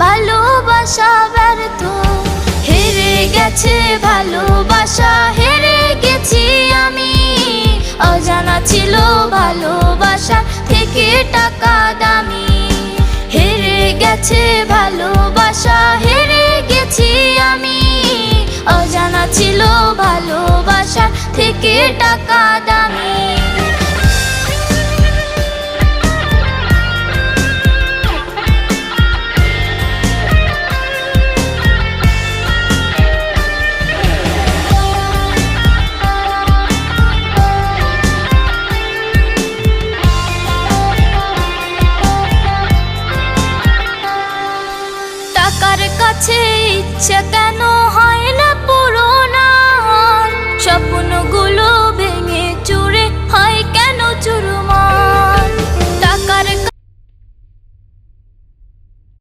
ভালোবাসা ব্যর্থ, হেরে গেছে ভালোবাসা, হেরে গেছি আমি। অজানা ছিল ভালোবাসা থেকে টাকা দামি, হেরে গেছে ভালোবাসা, হেরে গেছি আমি। অজানা ছিল ভালোবাসা থেকে টাকা দামি।